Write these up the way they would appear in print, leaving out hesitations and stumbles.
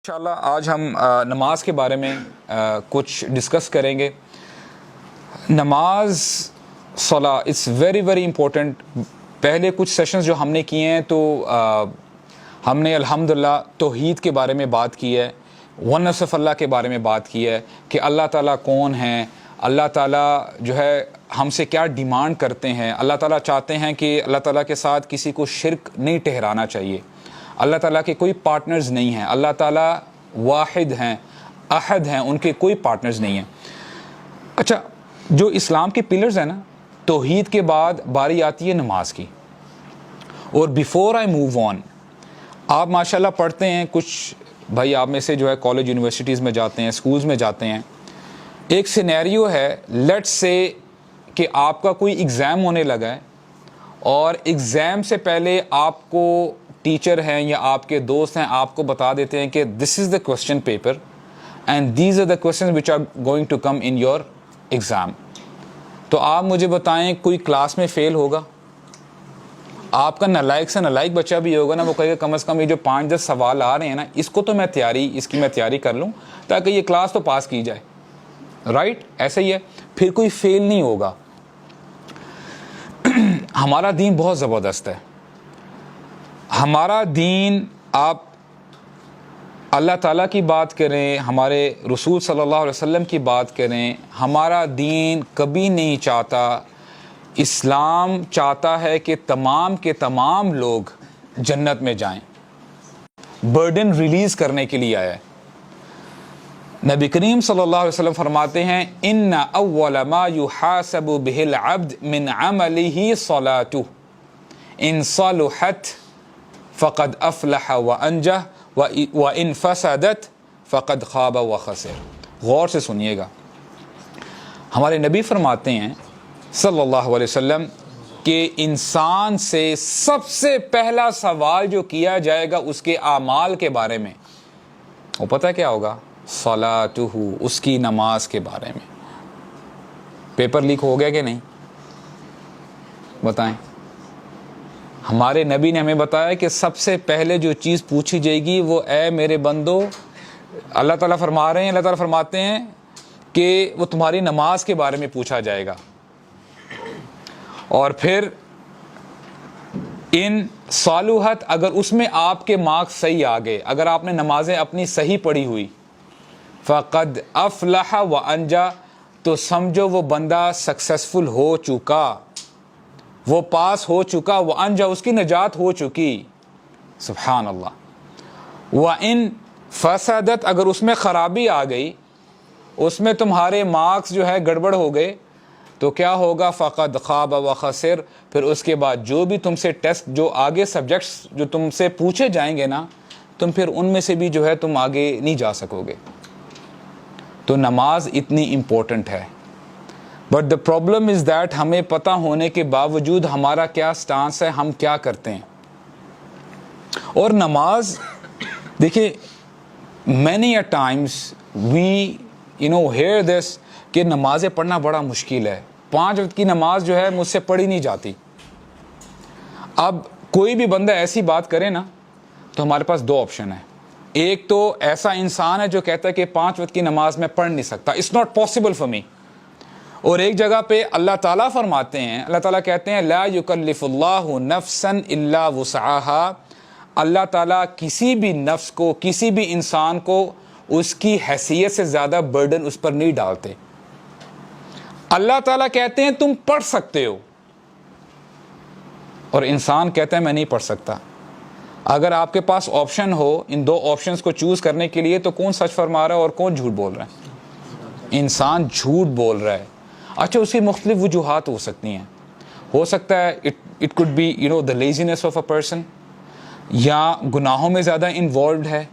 انشاءاللہ آج ہم نماز کے بارے میں کچھ ڈسکس کریں گے. نماز صلاح اٹس ویری ویری امپورٹنٹ. پہلے کچھ سیشنز جو ہم نے کیے ہیں تو ہم نے الحمدللہ توحید کے بارے میں بات کی ہے, ونس آف اللہ کے بارے میں بات کی ہے کہ اللہ تعالیٰ کون ہیں, اللہ تعالیٰ جو ہے ہم سے کیا ڈیمانڈ کرتے ہیں. اللہ تعالیٰ چاہتے ہیں کہ اللہ تعالیٰ کے ساتھ کسی کو شرک نہیں ٹھہرانا چاہیے. اللہ تعالیٰ کے کوئی پارٹنرز نہیں ہیں. اللہ تعالیٰ واحد ہیں, احد ہیں, ان کے کوئی پارٹنرز نہیں ہیں. اچھا, جو اسلام کے پلرز ہیں نا, توحید کے بعد باری آتی ہے نماز کی. اور بیفور آئی موو آن, آپ ماشاءاللہ پڑھتے ہیں, کچھ بھائی آپ میں سے جو ہے کالج یونیورسٹیز میں جاتے ہیں, سکولز میں جاتے ہیں. ایک سینیریو ہے, لیٹس سے کہ آپ کا کوئی ایگزام ہونے لگا ہے اور ایگزام سے پہلے آپ کو ٹیچر ہیں یا آپ کے دوست ہیں آپ کو بتا دیتے ہیں کہ this is the question paper and these are the questions which are going to come in your exam. تو آپ مجھے بتائیں کوئی کلاس میں فیل ہوگا؟ آپ کا نالائق سے نالائق بچہ بھی ہوگا نا, وہ کہے گا کم از کم یہ جو 5-10 سوال آ رہے ہیں نا, اس کو تو میں اس کی میں تیاری کر لوں تاکہ یہ کلاس تو پاس کی جائے. رائٹ, ایسا ہی ہے. پھر کوئی فیل نہیں ہوگا. ہمارا دین بہت زبردست ہے. ہمارا دین, آپ اللہ تعالیٰ کی بات کریں, ہمارے رسول صلی اللہ علیہ وسلم کی بات کریں, ہمارا دین کبھی نہیں چاہتا, اسلام چاہتا ہے کہ تمام کے تمام لوگ جنت میں جائیں. برڈن ریلیز کرنے کے لیے آیا ہے. نبی کریم صلی اللہ علیہ وسلم فرماتے ہیں ان اول ما یحاسب به العبد من عمله صلاته ان صلحت فقد افلح وانجح وان فسدت فقد خاب وخسر. غور سے سنیے گا, ہمارے نبی فرماتے ہیں صلی اللہ علیہ وسلم کہ انسان سے سب سے پہلا سوال جو کیا جائے گا اس کے اعمال کے بارے میں, وہ پتہ کیا ہوگا؟ صلاتہ, اس کی نماز کے بارے میں. پیپر لیک ہو گیا کہ نہیں بتائیں؟ ہمارے نبی نے ہمیں بتایا کہ سب سے پہلے جو چیز پوچھی جائے گی وہ اے میرے بندو, اللہ تعالیٰ فرما رہے ہیں, اللہ تعالیٰ فرماتے ہیں کہ وہ تمہاری نماز کے بارے میں پوچھا جائے گا. اور پھر ان صالحت, اگر اس میں آپ کے مارکس صحیح آ گئے, اگر آپ نے نمازیں اپنی صحیح پڑھی ہوئی, فقد افلح وانجا, تو سمجھو وہ بندہ سکسیسفل ہو چکا, وہ پاس ہو چکا, وانجا, اس کی نجات ہو چکی. سبحان اللہ. وان فسدت, اگر اس میں خرابی آ گئی, اس میں تمہارے مارکس جو ہے گڑبڑ ہو گئے, تو کیا ہوگا؟ فقد خاب وخسر. پھر اس کے بعد جو بھی تم سے ٹیسٹ, جو آگے سبجیکٹس جو تم سے پوچھے جائیں گے نا, تم پھر ان میں سے بھی جو ہے تم آگے نہیں جا سکو گے. تو نماز اتنی امپورٹنٹ ہے. But the problem is that ہمیں پتہ ہونے کے باوجود ہمارا کیا سٹانس ہے, ہم کیا کرتے ہیں. اور نماز دیکھیں, many a times we hear this کہ نمازیں پڑھنا بڑا مشکل ہے, 5 وقت کی نماز جو ہے مجھ سے پڑھی نہیں جاتی. اب کوئی بھی بندہ ایسی بات کرے نا, تو ہمارے پاس 2 آپشن ہیں. ایک تو ایسا انسان ہے جو کہتا ہے کہ 5 وقت کی نماز میں پڑھ نہیں سکتا, it's not possible for me. اور ایک جگہ پہ اللہ تعالیٰ فرماتے ہیں, اللہ تعالیٰ کہتے ہیں لا یکلف اللہ نفسا الا وسعها. اللہ تعالیٰ کسی بھی نفس کو, کسی بھی انسان کو اس کی حیثیت سے زیادہ برڈن اس پر نہیں ڈالتے. اللہ تعالیٰ کہتے ہیں تم پڑھ سکتے ہو, اور انسان کہتا ہے میں نہیں پڑھ سکتا. اگر آپ کے پاس آپشن ہو ان 2 آپشنز کو چوز کرنے کے لیے, تو کون سچ فرما رہا ہے اور کون جھوٹ بول رہا ہے؟ انسان جھوٹ بول رہا ہے. اچھا, اس کی مختلف وجوہات ہو سکتی ہیں. ہو سکتا ہے it could be the laziness of a person, یا گناہوں میں زیادہ انوالوڈ ہے,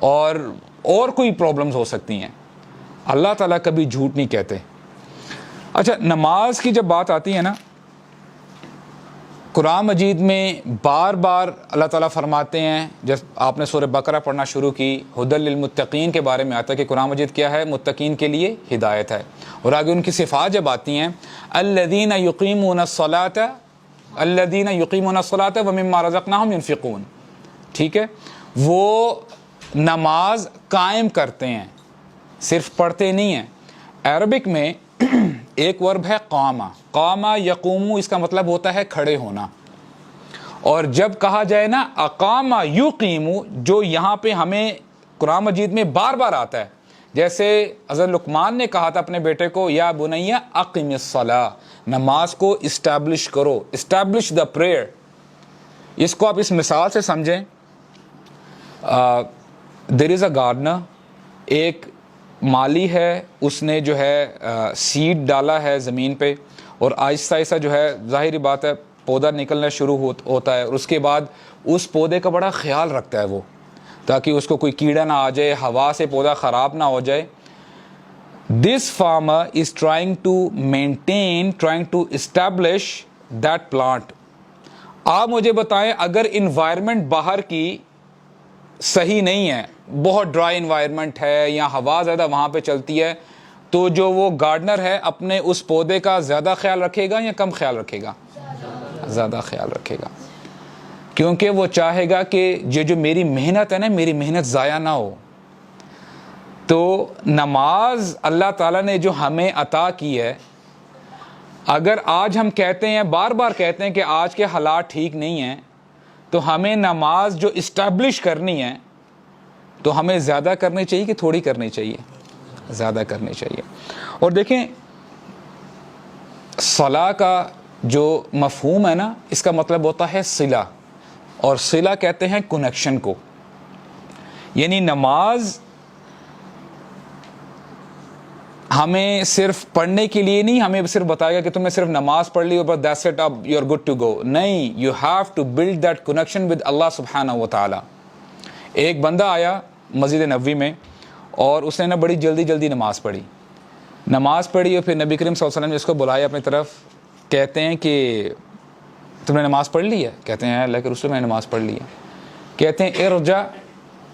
اور کوئی پرابلمز ہو سکتی ہیں. اللہ تعالیٰ کبھی جھوٹ نہیں کہتے. اچھا, نماز کی جب بات آتی ہے نا, قرآن مجید میں بار بار اللہ تعالیٰ فرماتے ہیں, جب آپ نے سورہ بقرہ پڑھنا شروع کی, ہدی للمتقین کے بارے میں آتا ہے کہ قرآن مجید کیا ہے؟ متقین کے لیے ہدایت ہے. اور آگے ان کی صفات جب آتی ہیں, الذین یقیمون الصلاۃ الذین یقیمون الصلاۃ ومما رزقناہم ینفقون, ٹھیک ہے, وہ نماز قائم کرتے ہیں, صرف پڑھتے نہیں ہیں. عربک میں ایک ورب ہے قامہ, قامہ یقومو, اس کا مطلب ہوتا ہے کھڑے ہونا. اور جب کہا جائے نا اقامہ یقیمو, جو یہاں پہ ہمیں قرآن مجید میں بار بار آتا ہے, جیسے حضرت لقمان نے کہا تھا اپنے بیٹے کو, یا بنیہ اقم الصلاۃ, نماز کو اسٹیبلش کرو, اسٹیبلش دا پریئر. اس کو آپ اس مثال سے سمجھیں. دیر از اے گارڈنر, ایک مالی ہے, اس نے جو ہے سیڈ ڈالا ہے زمین پہ, اور آہستہ آہستہ جو ہے ظاہری بات ہے پودا نکلنا شروع ہوتا ہے, اور اس کے بعد اس پودے کا بڑا خیال رکھتا ہے وہ, تاکہ اس کو کوئی کیڑا نہ آ جائے, ہوا سے پودا خراب نہ ہو جائے. This farmer is trying to maintain, trying to establish that plant. آپ مجھے بتائیں اگر انوائرمنٹ باہر کی صحیح نہیں ہے, بہت ڈرائی انوائرمنٹ ہے یا ہوا زیادہ وہاں پہ چلتی ہے, تو جو وہ گارڈنر ہے اپنے اس پودے کا زیادہ خیال رکھے گا یا کم خیال رکھے گا؟ زیادہ خیال رکھے گا, کیونکہ وہ چاہے گا کہ یہ جو میری محنت ہے نا, میری محنت ضائع نہ ہو. تو نماز اللہ تعالیٰ نے جو ہمیں عطا کی ہے, اگر آج ہم کہتے ہیں, بار بار کہتے ہیں کہ آج کے حالات ٹھیک نہیں ہیں, تو ہمیں نماز جو اسٹیبلش کرنی ہے تو ہمیں زیادہ کرنی چاہیے کہ تھوڑی کرنی چاہیے؟ زیادہ کرنی چاہیے. اور دیکھیں صلاح کا جو مفہوم ہے نا, اس کا مطلب ہوتا ہے صلہ, اور صلہ کہتے ہیں کنیکشن کو. یعنی نماز ہمیں صرف پڑھنے کے لیے نہیں, ہمیں صرف بتائے گا کہ تم نے صرف نماز پڑھ لی اور that's it, اب you're good to go. نہیں, you have to build that connection with Allah سبحانہ و تعالی. ایک بندہ آیا مسجد نبوی میں, اور اس نے نا بڑی جلدی جلدی نماز پڑھی, اور پھر نبی کریم صلی اللہ علیہ وسلم نے اس کو بلایا اپنی طرف. کہتے ہیں کہ تم نے نماز پڑھ لی ہے؟ کہتے ہیں اللہ کے رسول میں نے نماز پڑھ لی ہے. کہتے ہیں ارجع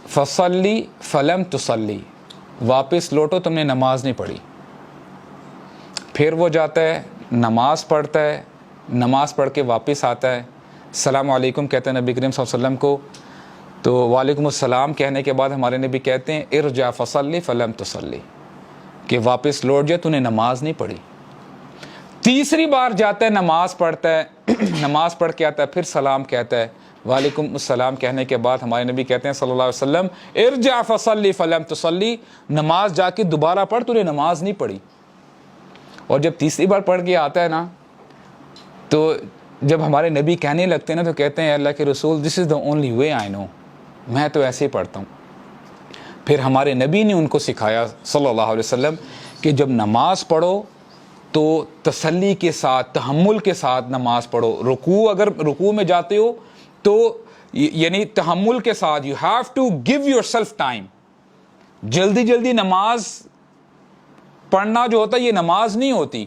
فصلی فلم تصلی, واپس لوٹو, تم نے نماز نہیں پڑھی. پھر وہ جاتا ہے, نماز پڑھتا ہے, نماز پڑھ کے واپس آتا ہے, السلام علیکم کہتے ہیں نبی کریم صلی اللہ علیہ وسلم کو. تو وعلیکم السلام کہنے کے بعد ہمارے نبی کہتے ہیں ارجع فصلی فلم تصلی, کہ واپس لوٹ جائے, تو نے نماز نہیں پڑھی. تیسری بار جاتا ہے, نماز پڑھتا ہے, نماز پڑھ کے آتا ہے, پھر سلام کہتا ہے, وعلیکم السلام کہنے کے بعد ہمارے نبی کہتے ہیں صلی اللہ علیہ وسلم ارجع فصلی فلم تصلی, نماز جا کے دوبارہ پڑھ, تو نے نماز نہیں پڑھی. اور جب تیسری بار پڑھ کے آتا ہے نا, تو جب ہمارے نبی کہنے لگتے ہیں نا, تو کہتے ہیں اللہ کے رسول دس از دا اونلی وے آئی نو, میں تو ایسے ہی پڑھتا ہوں. پھر ہمارے نبی نے ان کو سکھایا صلی اللہ علیہ وسلم کہ جب نماز پڑھو تو تسلی کے ساتھ, تحمل کے ساتھ نماز پڑھو. اگر رکوع میں جاتے ہو تو یعنی تحمل کے ساتھ, you have to give yourself time. جلدی جلدی نماز پڑھنا جو ہوتا ہے یہ نماز نہیں ہوتی,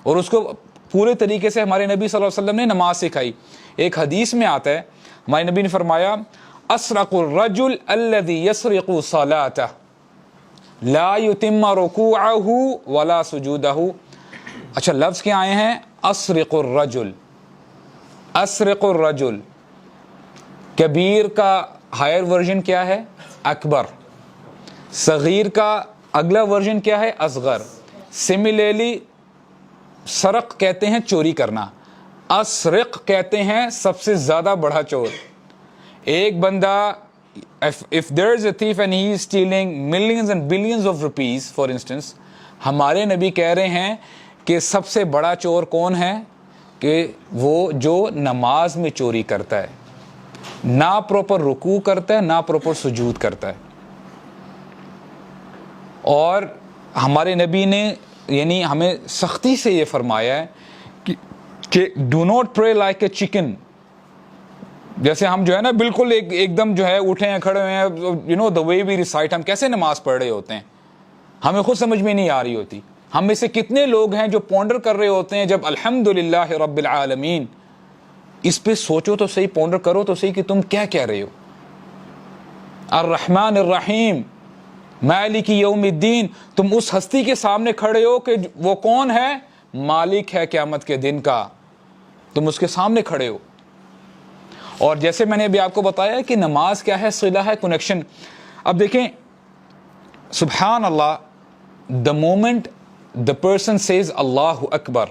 اور اس کو پورے طریقے سے ہمارے نبی صلی اللہ علیہ وسلم نے نماز سکھائی. ایک حدیث میں آتا ہے, ہمارے نبی نے فرمایا اسرق الرجل الذي يسرق صلاته لا يتم ركوعه ولا سجوده. اچھا لفظ کیا آئے ہیں؟ اسرق الرجل. اسرق الرجل, کبیر کا ہائر ورژن کیا ہے؟ اکبر. صغیر کا اگلا ورژن کیا ہے؟ اصغر. سملیرلی سرق کہتے ہیں چوری کرنا, اسرق کہتے ہیں سب سے زیادہ بڑا چور. ایک بندہ if there is a thief and he is stealing millions and billions of rupees for instance, ہمارے نبی کہہ رہے ہیں کہ سب سے بڑا چور کون ہے؟ کہ وہ جو نماز میں چوری کرتا ہے, نہ پروپر رکوع کرتا ہے, نہ پروپر سجود کرتا ہے. اور ہمارے نبی نے یعنی ہمیں سختی سے یہ فرمایا ہے کہ ڈو ناٹ پرے لائک اے چکن. جیسے ہم جو ہے نا بالکل ایک دم جو ہے اٹھے ہیں, کھڑے ہوئے ہیں, you know the way we recite, ہم کیسے نماز پڑھ رہے ہوتے ہیں, ہمیں خود سمجھ میں نہیں آ رہی ہوتی. ہم میں سے کتنے لوگ ہیں جو پونڈر کر رہے ہوتے ہیں جب الحمدللہ رب العالمین, اس پہ سوچو تو صحیح, پونڈر کرو تو صحیح کہ تم کیا کہہ رہے ہو. الرحمن الرحیم مالک یوم الدین, تم اس ہستی کے سامنے کھڑے ہو کہ وہ کون ہے؟ مالک ہے قیامت کے دن کا, تم اس کے سامنے کھڑے ہو. اور جیسے میں نے ابھی آپ کو بتایا کہ نماز کیا ہے؟ صلہ ہے, کنیکشن. اب دیکھیں سبحان اللہ, the moment the person says Allahu Akbar,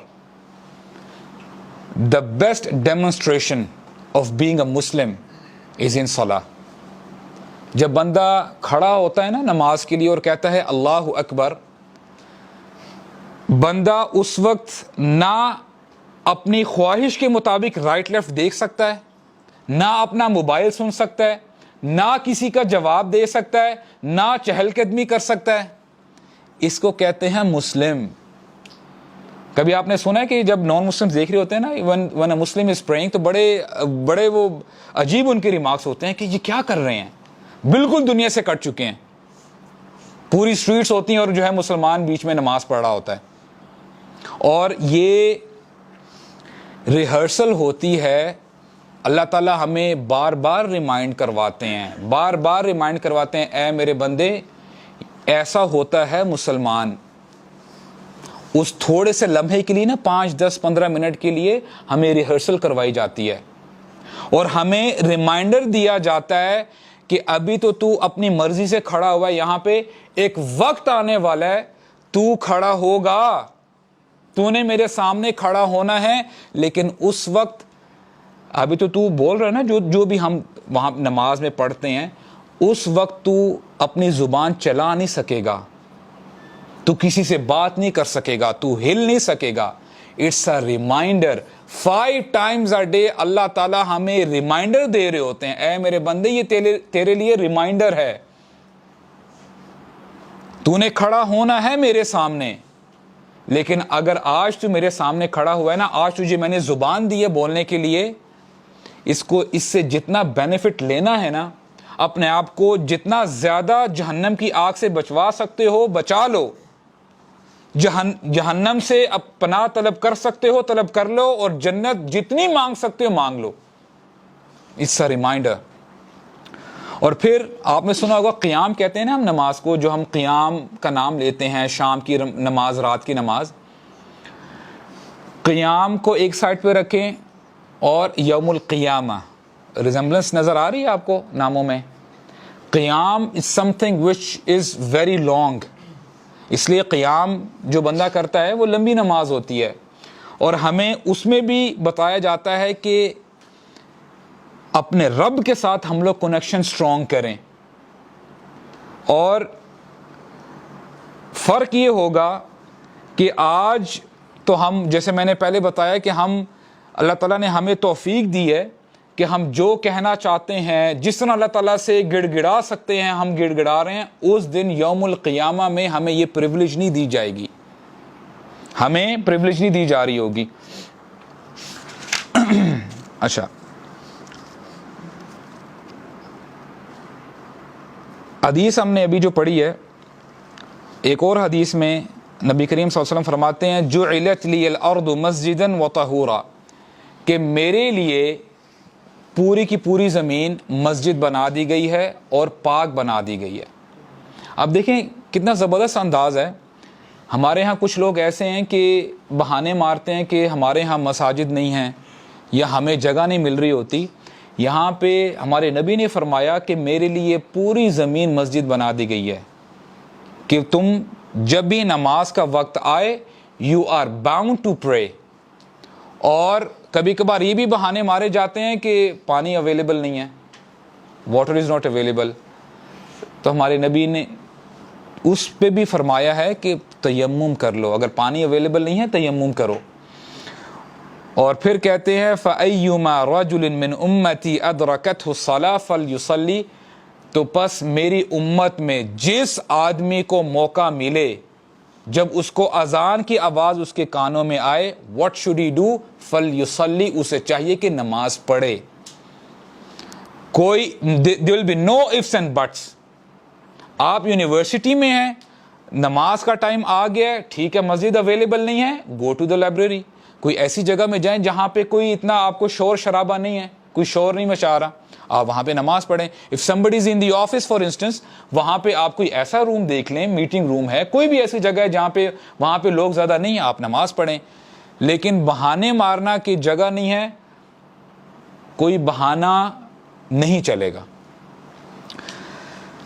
the best demonstration of being a Muslim is in Salah. جب بندہ کھڑا ہوتا ہے نا نماز کے لیے اور کہتا ہے اللہ اکبر, بندہ اس وقت نہ اپنی خواہش کے مطابق رائٹ لیفٹ دیکھ سکتا ہے, نہ اپنا موبائل سن سکتا ہے, نہ کسی کا جواب دے سکتا ہے, نہ چہل قدمی کر سکتا ہے. اس کو کہتے ہیں مسلم. کبھی آپ نے سنا ہے کہ جب نان مسلم دیکھ رہے ہوتے ہیں نا, when a Muslim is praying, تو بڑے وہ عجیب ان کے ریمارکس ہوتے ہیں کہ یہ کیا کر رہے ہیں, بالکل دنیا سے کٹ چکے ہیں. پوری سٹریٹس ہوتی ہیں اور جو ہے مسلمان بیچ میں نماز پڑھ رہا ہوتا ہے. اور یہ ریہرسل ہوتی ہے. اللہ تعالیٰ ہمیں بار بار ریمائنڈ کرواتے ہیں, اے میرے بندے ایسا ہوتا ہے مسلمان. اس تھوڑے سے لمحے کے لیے نا 5, 10, 15 منٹ کے لیے ہمیں ریہرسل کروائی جاتی ہے اور ہمیں ریمائنڈر دیا جاتا ہے کہ ابھی تو اپنی مرضی سے کھڑا ہوا ہے یہاں پہ, ایک وقت آنے والا ہے تو کھڑا ہوگا, تو نے میرے سامنے کھڑا ہونا ہے. لیکن اس وقت ابھی تو بول رہا ہے نا, جو بھی ہم وہاں نماز میں پڑھتے ہیں, اس وقت تو اپنی زبان چلا نہیں سکے گا, تو کسی سے بات نہیں کر سکے گا, تو ہل نہیں سکے گا. It's a reminder. 5 times a day اللہ تعالیٰ ہمیں ریمائنڈر دے رہے ہوتے ہیں, اے میرے بندے یہ تیرے لیے ریمائنڈر ہے, تو نے کھڑا ہونا ہے میرے سامنے. لیکن اگر آج تو میرے سامنے کھڑا ہوا ہے نا, آج تجھے میں نے زبان دی ہے بولنے کے لیے, اس سے جتنا بینیفٹ لینا ہے نا, اپنے آپ کو جتنا زیادہ جہنم کی آگ سے بچوا سکتے ہو بچا لو, جہنم سے پناہ طلب کر سکتے ہو طلب کر لو, اور جنت جتنی مانگ سکتے ہو مانگ لو. It's a reminder. اور پھر آپ نے سنا ہوگا قیام کہتے ہیں نا ہم نماز کو, جو ہم قیام کا نام لیتے ہیں, شام کی نماز, رات کی نماز. قیام کو ایک سائڈ پہ رکھیں اور یوم القیامہ, ریزمبلنس نظر آ رہی ہے آپ کو ناموں میں. قیام is something which is very long, اس لیے قیام جو بندہ کرتا ہے وہ لمبی نماز ہوتی ہے. اور ہمیں اس میں بھی بتایا جاتا ہے کہ اپنے رب کے ساتھ ہم لوگ کنیکشن سٹرونگ کریں. اور فرق یہ ہوگا کہ آج تو ہم, جیسے میں نے پہلے بتایا کہ ہم, اللہ تعالیٰ نے ہمیں توفیق دی ہے کہ ہم جو کہنا چاہتے ہیں, جس طرح اللہ تعالیٰ سے گڑ گڑا سکتے ہیں ہم گڑ گڑا رہے ہیں. اس دن یوم القیامہ میں ہمیں یہ پریولیج نہیں دی جائے گی, ہمیں پریولیج نہیں دی جا رہی ہوگی. اچھا, حدیث ہم نے ابھی جو پڑھی ہے, ایک اور حدیث میں نبی کریم صلی اللہ علیہ وسلم فرماتے ہیں جعلت لی الارض مسجدا وطہورا, کہ میرے لیے پوری کی پوری زمین مسجد بنا دی گئی ہے اور پاک بنا دی گئی ہے. اب دیکھیں کتنا زبردست انداز ہے. ہمارے ہاں کچھ لوگ ایسے ہیں کہ بہانے مارتے ہیں کہ ہمارے ہاں مساجد نہیں ہیں یا ہمیں جگہ نہیں مل رہی ہوتی. یہاں پہ ہمارے نبی نے فرمایا کہ میرے لیے پوری زمین مسجد بنا دی گئی ہے, کہ تم جب بھی نماز کا وقت آئے you are bound to pray. اور کبھی کبھار یہ بھی بہانے مارے جاتے ہیں کہ پانی اویلیبل نہیں ہے, واٹر از ناٹ اویلیبل. تو ہمارے نبی نے اس پہ بھی فرمایا ہے کہ تیمم کر لو, اگر پانی اویلیبل نہیں ہے تیمم کرو. اور پھر کہتے ہیں فَأَيُّمَا رَجُلٍ مِّنْ أُمَّتِي أَدْرَكَتْهُ الصَّلَاةُ فَلْيُصَلِّ, تو پس میری امت میں جس آدمی کو موقع ملے, جب اس کو اذان کی آواز اس کے کانوں میں آئے, what should he do? فَلْيُصَلِّ, اسے چاہیے کہ نماز پڑھے. کوئی there will be no ifs and buts. آپ یونیورسٹی میں ہیں, نماز کا ٹائم آ گیا, ٹھیک ہے مسجد اویلیبل نہیں ہے, گو ٹو دا لائبریری. کوئی ایسی جگہ میں جائیں جہاں پہ کوئی اتنا آپ کو شور شرابہ نہیں ہے, کوئی شور نہیں مچا رہا, آپ وہاں پہ نماز پڑھیں. if somebody is in the office for instance, وہاں پہ آپ کوئی ایسا روم دیکھ لیں, میٹنگ روم ہے, کوئی بھی ایسی جگہ ہے جہاں پہ وہاں پہ لوگ زیادہ نہیں ہیں, آپ نماز پڑھیں. لیکن بہانے مارنا کی جگہ نہیں ہے, کوئی بہانہ نہیں چلے گا.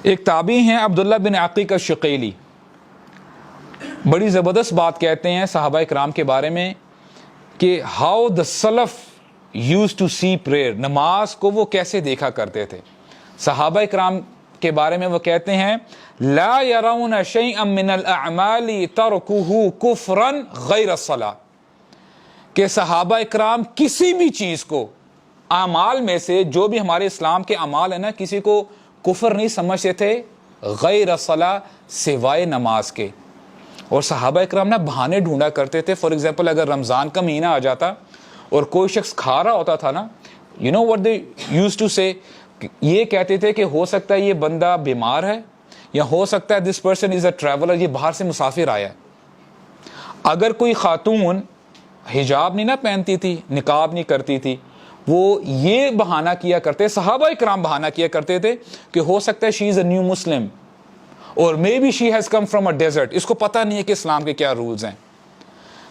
ایک تابعی ہیں عبداللہ بن عقیق الشقیلی، بڑی زبردست بات کہتے ہیں صحابہ کرام کے بارے میں کہ ہاؤ دا سلف یوز ٹو سی پریئر، نماز کو وہ کیسے دیکھا کرتے تھے۔ صحابہ کرام کے بارے میں وہ کہتے ہیں لا يرون شيئا من الاعمال تركه كفرا غیر الصلاۃ، کہ صحابہ کرام کسی بھی چیز کو اعمال میں سے جو بھی ہمارے اسلام کے اعمال ہیں نا، کسی کو کفر نہیں سمجھتے تھے غیر الصلاۃ، سوائے نماز کے۔ اور صحابہ کرام نا بہانے ڈھونڈا کرتے تھے۔ فار ایگزامپل اگر رمضان کا مہینہ آ جاتا اور کوئی شخص کھا رہا ہوتا تھا نا، you know what they used to say, یہ کہتے تھے کہ ہو سکتا ہے یہ بندہ بیمار ہے، یا ہو سکتا ہے this person is a traveller, یہ باہر سے مسافر آیا ہے۔ اگر کوئی خاتون حجاب نہیں نہ پہنتی تھی، نقاب نہیں کرتی تھی، وہ یہ بہانہ کیا کرتے، صحابہ کرام بہانہ کیا کرتے تھے کہ ہو سکتا ہے شی از اے new Muslim or maybe she has come from a desert, اس کو پتہ نہیں ہے کہ اسلام کے کیا رولز ہیں۔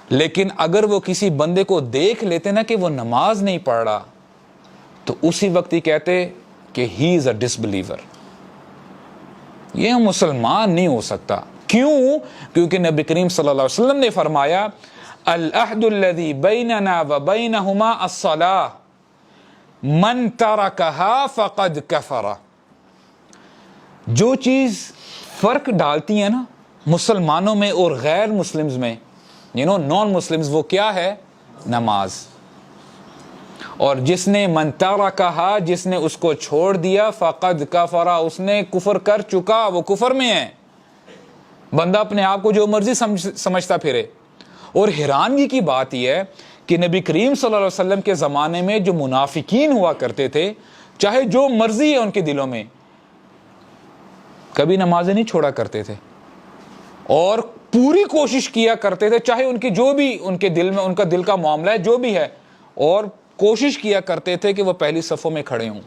لیکن اگر وہ کسی بندے کو دیکھ لیتے نا کہ وہ نماز نہیں پڑھ رہا، تو اسی وقت ہی کہتے کہ he is a dish believer, یہ مسلمان نہیں ہو سکتا۔ کیوں؟ کیونکہ نبی کریم صلی اللہ علیہ وسلم نے فرمایا العہد الذی بیننا وبینہما الصلاۃ من ترکہا فقد کفر، جو چیز فرق ڈالتی ہے نا مسلمانوں میں اور غیر مسلمز میں، نان مسلمز، وہ کیا ہے؟ نماز۔ اور جس نے من ترکہا، جس نے اس کو چھوڑ دیا، فقد کفر، اس نے کفر کر چکا، وہ کفر میں ہے۔ بندہ اپنے آپ کو جو مرضی سمجھتا پھرے۔ اور حیرانگی کی بات یہ ہے کہ نبی کریم صلی اللہ علیہ وسلم کے زمانے میں جو منافقین ہوا کرتے تھے، چاہے جو مرضی ہے ان کے دلوں میں، کبھی نمازیں نہیں چھوڑا کرتے تھے اور پوری کوشش کیا کرتے تھے، چاہے ان کی جو بھی ان کے دل میں ان کا دل کا معاملہ ہے جو بھی ہے، اور کوشش کیا کرتے تھے کہ وہ پہلی صفوں میں کھڑے ہوں،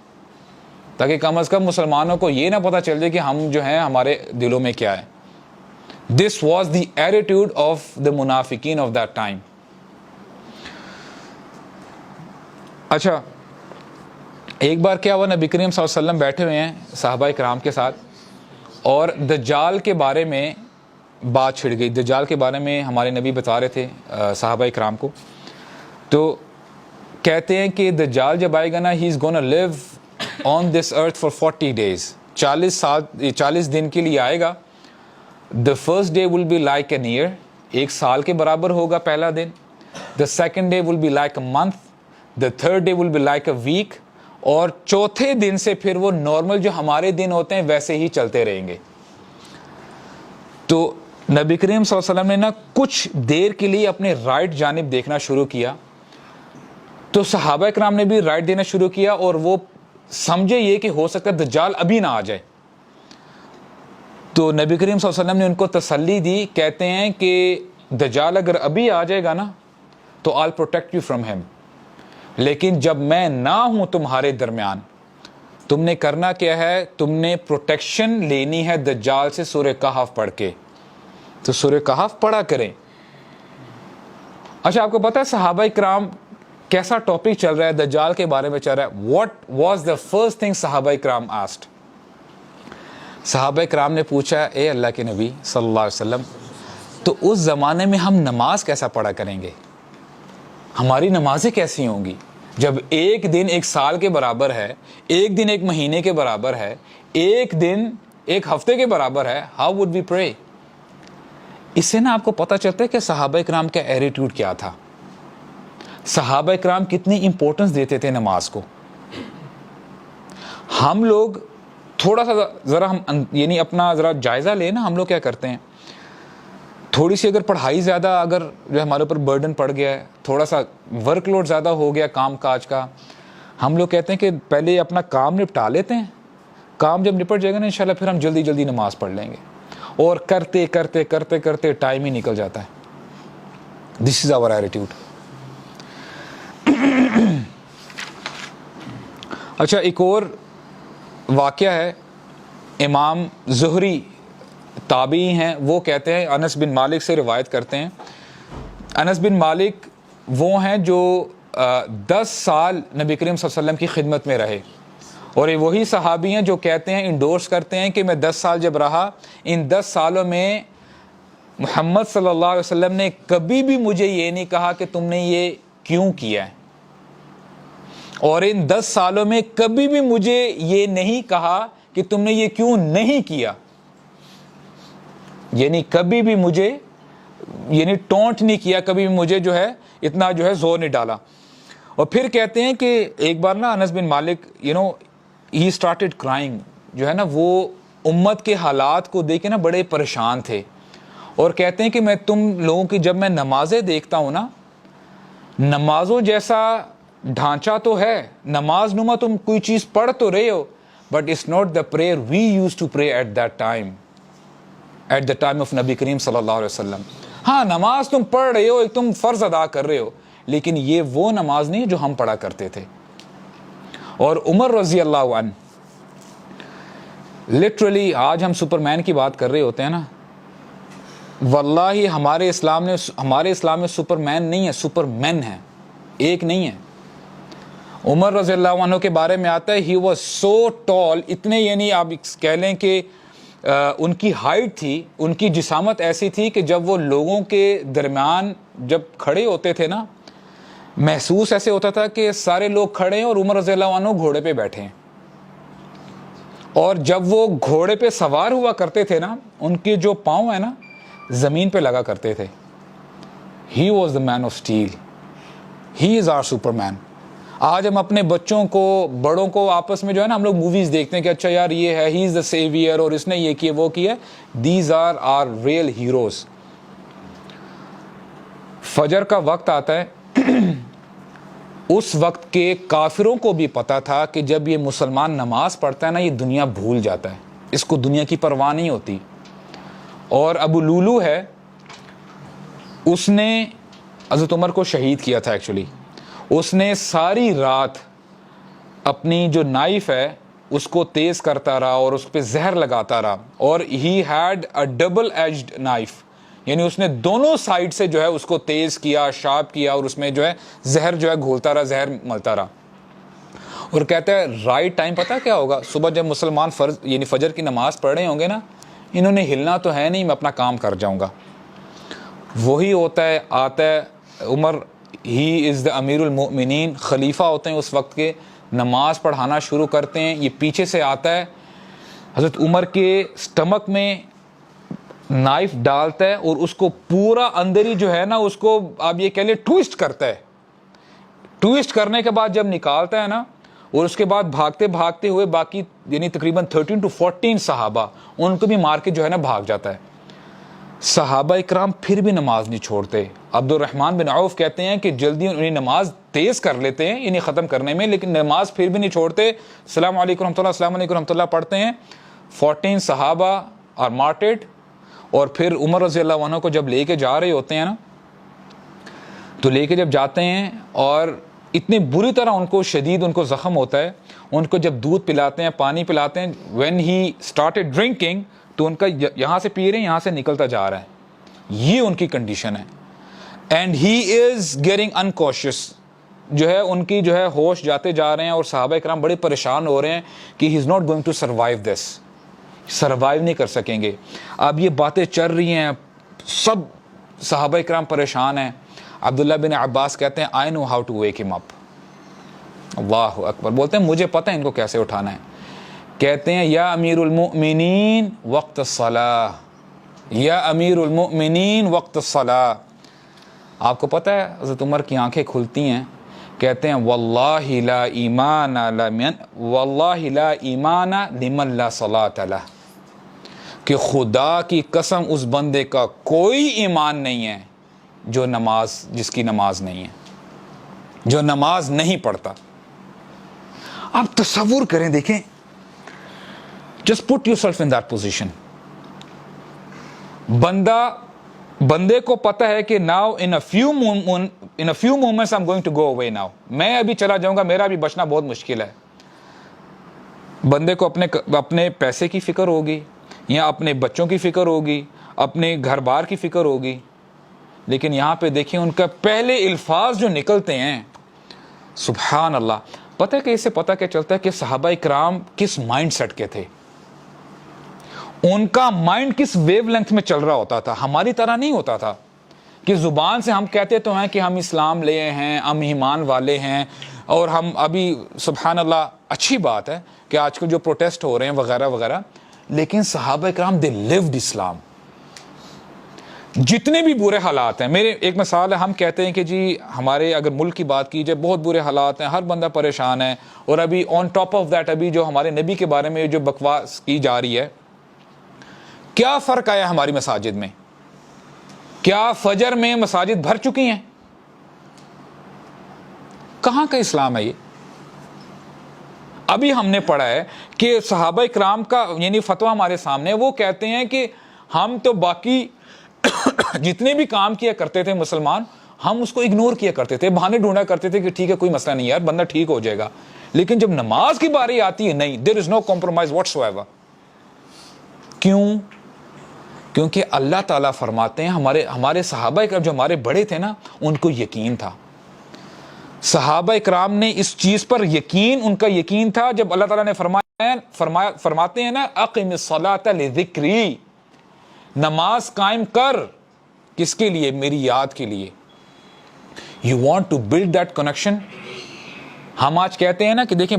تاکہ کم از کم مسلمانوں کو یہ نہ پتہ چل جائے کہ ہم جو ہیں ہمارے دلوں میں کیا ہے۔ This was the attitude of the منافقین of that time۔ اچھا، ایک بار کیا ہوا، نبی کریم صلی اللہ علیہ وسلم بیٹھے ہوئے ہیں صحابہ کرام کے ساتھ، اور دجال کے بارے میں بات چھڑ گئی۔ دجال کے بارے میں ہمارے نبی بتا رہے تھے صحابہ کرام کو، تو کہتے ہیں کہ دجال جب آئے گا نا، ہی از گونا لیو آن دس ارتھ فار 40 days، 40 دن کے لیے آئے گا۔ The first day will be like an year، ایک سال کے برابر ہوگا پہلا دن۔ The second day will be like a month، the third day will be like a week، اور چوتھے دن سے پھر وہ نارمل جو ہمارے دن ہوتے ہیں ویسے ہی چلتے رہیں گے۔ تو نبی کریم صلی اللہ علیہ وسلم نے نا کچھ دیر کے لیے اپنے رائٹ جانب دیکھنا شروع کیا، تو صحابہ کرام نے بھی رائٹ دینا شروع کیا، اور وہ سمجھے یہ کہ ہو سکتا ہے دجال ابھی نہ آ جائے۔ تو نبی کریم صلی اللہ علیہ وسلم نے ان کو تسلی دی، کہتے ہیں کہ دجال اگر ابھی آ جائے گا نا تو I'll protect you from him، لیکن جب میں نہ ہوں تمہارے درمیان، تم نے کرنا کیا ہے؟ تم نے پروٹیکشن لینی ہے دجال سے سورہ کہف پڑھ کے۔ تو سورہ کہف پڑھا کریں۔ اچھا، آپ کو پتا ہے صحابہ کرام کیسا ٹاپک چل رہا ہے؟ دجال کے بارے میں چل رہا ہے۔ What was the first thing صحابہ کرام asked؟ صحابہ کرام نے پوچھا، اے اللہ کے نبی صلی اللہ علیہ وسلم، تو اس زمانے میں ہم نماز کیسا پڑھا کریں گے؟ ہماری نمازیں کیسی ہوں گی جب ایک دن ایک سال کے برابر ہے، ایک دن ایک مہینے کے برابر ہے، ایک دن ایک ہفتے کے برابر ہے؟ How would we pray؟ اس سے نا آپ کو پتہ چلتا ہے کہ صحابہ کرام کا ایٹیٹیوڈ کیا تھا، صحابہ کرام کتنی امپورٹنس دیتے تھے نماز کو۔ ہم لوگ تھوڑا سا ذرا ہم یعنی اپنا ذرا جائزہ لیں نا، ہم لوگ کیا کرتے ہیں، تھوڑی سی اگر پڑھائی زیادہ اگر جو ہمارے اوپر برڈن پڑ گیا ہے، تھوڑا سا ورک لوڈ زیادہ ہو گیا کام کاج کا، ہم لوگ کہتے ہیں کہ پہلے اپنا کام نپٹا لیتے ہیں، کام جب نپٹ جائے گا نا انشاءاللہ پھر ہم جلدی جلدی نماز پڑھ لیں گے، اور کرتے کرتے کرتے کرتے ٹائم ہی نکل جاتا ہے۔ دس از آور ایٹیٹیوڈ۔ اچھا، ایک اور واقعہ ہے، امام زہری تابعی ہیں، وہ کہتے ہیں، انس بن مالک سے روایت کرتے ہیں، انس بن مالک وہ ہیں جو 10 سال نبی کریم صلی اللہ علیہ وسلم کی خدمت میں رہے، اور یہ وہی صحابی ہیں جو کہتے ہیں, انڈورس کرتے ہیں کہ میں 10 سال جب رہا, ان 10 سالوں میں محمد صلی اللہ علیہ وسلم نے کبھی بھی مجھے یہ نہیں کہا کہ تم نے یہ کیوں کیا ہے, اور ان 10 سالوں میں کبھی بھی مجھے یہ نہیں کہا کہ تم نے یہ کیوں نہیں کیا. یعنی کبھی بھی مجھے یعنی ٹونٹ نہیں کیا, کبھی بھی مجھے جو ہے اتنا جو ہے زور نہیں ڈالا. اور پھر کہتے ہیں کہ ایک بار نا انس بن مالک ہی اسٹارٹڈ کرائنگ, جو ہے نا وہ امت کے حالات کو دیکھ کے نا بڑے پریشان تھے, اور کہتے ہیں کہ میں تم لوگوں کی جب میں نمازیں دیکھتا ہوں نا, نمازوں جیسا ڈھانچہ تو ہے, نماز نما تم کوئی چیز پڑھ تو رہے ہو, but it's not the prayer we use to pray at that time, at the time of نبی کریم صلی اللہ علیہ وسلم. ہاں نماز تم پڑھ رہے ہو, ایک تم فرض ادا کر رہے ہو, لیکن یہ وہ نماز نہیں جو ہم پڑھا کرتے تھے. اور عمر رضی اللہ عنہ, لٹرلی آج ہم سپر مین کی بات کر رہے ہوتے ہیں نا, واللہ ہمارے اسلام میں سپر مین نہیں ہے, سپر مین ہے, ایک نہیں ہے. عمر رضی اللہ عنہ کے بارے میں آتا ہے ہی واز سو ٹال, اتنے یعنی آپ کہہ لیں کہ ان کی ہائٹ تھی, ان کی جسامت ایسی تھی کہ جب وہ لوگوں کے درمیان جب کھڑے ہوتے تھے نا, محسوس ایسے ہوتا تھا کہ سارے لوگ کھڑے ہیں اور عمر رضی اللہ عنہ گھوڑے پہ بیٹھے ہیں. اور جب وہ گھوڑے پہ سوار ہوا کرتے تھے نا, ان کے جو پاؤں ہیں نا زمین پہ لگا کرتے تھے. He was the man of steel, he is our superman. آج ہم اپنے بچوں کو, بڑوں کو آپس میں جو ہے نا ہم لوگ موویز دیکھتے ہیں کہ اچھا یار یہ ہے, ہی از دا سیویئر, اور اس نے یہ کیا وہ کیا. These are are real heroes. فجر کا وقت آتا ہے, اس وقت کے کافروں کو بھی پتا تھا کہ جب یہ مسلمان نماز پڑھتا ہے نا, یہ دنیا بھول جاتا ہے, اس کو دنیا کی پرواہ نہیں ہوتی. اور ابو لولو ہے, اس نے حضرت عمر کو شہید کیا تھا. ایکچولی اس نے ساری رات اپنی جو نائف ہے اس کو تیز کرتا رہا اور اس پہ زہر لگاتا رہا, اور he had a double edged knife, یعنی اس نے دونوں سائڈ سے جو ہے اس کو تیز کیا, شارپ کیا, اور اس میں جو ہے زہر جو ہے گھولتا رہا, زہر ملتا رہا. اور کہتا ہے رائٹ ٹائم پتہ کیا ہوگا, صبح جب مسلمان فرض یعنی فجر کی نماز پڑھ رہے ہوں گے نا, انہوں نے ہلنا تو ہے نہیں, میں اپنا کام کر جاؤں گا. وہی ہوتا ہے, آتا ہے عمر, ہی از دا امیر المؤمنین, خلیفہ ہوتے ہیں اس وقت کے, نماز پڑھانا شروع کرتے ہیں. یہ پیچھے سے آتا ہے, حضرت عمر کے سٹمک میں نائف ڈالتا ہے اور اس کو پورا اندر ہی جو ہے نا اس کو آپ یہ کہہ لیں ٹویسٹ کرتا ہے. ٹویسٹ کرنے کے بعد جب نکالتا ہے نا, اور اس کے بعد بھاگتے بھاگتے ہوئے باقی یعنی تقریباً 13 to 14 صحابہ, ان کو بھی مار کے جو ہے نا بھاگ جاتا ہے. صحابہ اکرام پھر بھی نماز نہیں چھوڑتے. عبد الرحمن بن عوف کہتے ہیں کہ جلدی انہیں نماز تیز کر لیتے ہیں انہیں ختم کرنے میں, لیکن نماز پھر بھی نہیں چھوڑتے. السلام علیکم رحمۃ اللہ, السلام علیکم رحمۃ اللہ پڑھتے ہیں. 14 صحابہ آر مارٹیڈ. اور پھر عمر رضی اللہ عنہ کو جب لے کے جا رہے ہوتے ہیں نا, تو لے کے جب جاتے ہیں اور اتنی بری طرح ان کو شدید ان کو زخم ہوتا ہے, ان کو جب دودھ پلاتے ہیں, پانی پلاتے ہیں, when he started drinking, تو ان کا یہاں سے پی رہے ہیں, یہاں سے نکلتا جا رہا ہے. یہ ان کی کنڈیشن ہے. اینڈ ہی از گیٹنگ انکوشیس, جو ہے ان کی جو ہے ہوش جاتے جا رہے ہیں, اور صحابہ کرام بڑے پریشان ہو رہے ہیں کہ he is not going to survive this, survive نہیں کر سکیں گے. اب یہ باتیں چل رہی ہیں, سب صحابہ کرام پریشان ہیں. عبداللہ بن عباس کہتے ہیں I know how to wake him up. اللہ اکبر, بولتے ہیں مجھے پتہ ہے ان کو کیسے اٹھانا ہے. کہتے ہیں یا امیر المؤمنین وقت الصلاۃ, یا امیر المؤمنین وقت الصلاۃ. آپ کو پتہ ہے حضرت عمر کی آنکھیں کھلتی ہیں, کہتے ہیں واللہ لا ایمان لمن لا صلاۃ لہ, کہ خدا کی قسم اس بندے کا کوئی ایمان نہیں ہے جس کی نماز نہیں ہے, جو نماز نہیں پڑھتا. آپ تصور کریں, دیکھیں, just put yourself in that position. بندے کو پتا ہے کہ now in a few moments I'm going to go away now, میں ابھی چلا جاؤں گا, میرا ابھی بچنا بہت مشکل ہے. بندے کو اپنے پیسے کی فکر ہوگی, یا اپنے بچوں کی فکر ہوگی, اپنے گھر بار کی فکر ہوگی. لیکن یہاں پہ دیکھیں ان کا پہلے الفاظ جو نکلتے ہیں, سبحان اللہ, پتہ ہے کہ اس سے پتہ کیا چلتا ہے کہ صحابہ اکرام کس مائنڈ سیٹ کے تھے، ان کا مائنڈ کس ویو لینتھ میں چل رہا ہوتا تھا. ہماری طرح نہیں ہوتا تھا کہ زبان سے ہم کہتے تو ہیں کہ ہم اسلام لے ہیں، ہم ایمان والے ہیں، اور ہم ابھی سبحان اللہ اچھی بات ہے کہ آج کل جو پروٹیسٹ ہو رہے ہیں وغیرہ وغیرہ، لیکن صحابہ اکرام دے لیوڈ اسلام. جتنے بھی برے حالات ہیں، میرے ایک مثال ہے، ہم کہتے ہیں کہ جی ہمارے اگر ملک کی بات کی جائے بہت برے حالات ہیں، ہر بندہ پریشان ہے، اور ابھی آن ٹاپ آف دیٹ ابھی جو ہمارے نبی کے بارے میں جو بکواس کی جا رہی ہے، کیا فرق آیا ہماری مساجد میں؟ کیا فجر میں مساجد بھر چکی ہیں؟ کہاں کا اسلام ہے یہ؟ ابھی ہم نے پڑھا ہے کہ صحابہ اکرام کا یعنی فتویٰ ہمارے سامنے، وہ کہتے ہیں کہ ہم تو باقی جتنے بھی کام کیا کرتے تھے مسلمان، ہم اس کو اگنور کیا کرتے تھے، بہانے ڈھونڈا کرتے تھے کہ ٹھیک ہے کوئی مسئلہ نہیں یار، بندہ ٹھیک ہو جائے گا. لیکن جب نماز کی باری آتی ہے، نہیں، there is no compromise whatsoever. کیوں؟ کیونکہ اللہ تعالیٰ فرماتے ہیں، ہمارے صحابہ اکرام جو ہمارے بڑے تھے نا، ان کو یقین تھا. صحابہ اکرام نے اس چیز پر یقین، ان کا یقین تھا جب اللہ تعالیٰ نے فرماتے ہیں نا اقم الصلاۃ لذکری، نماز قائم کر، کس کے لیے؟ میری یاد کے لیے. You want to build that connection. ہم آج کہتے ہیں نا کہ دیکھیں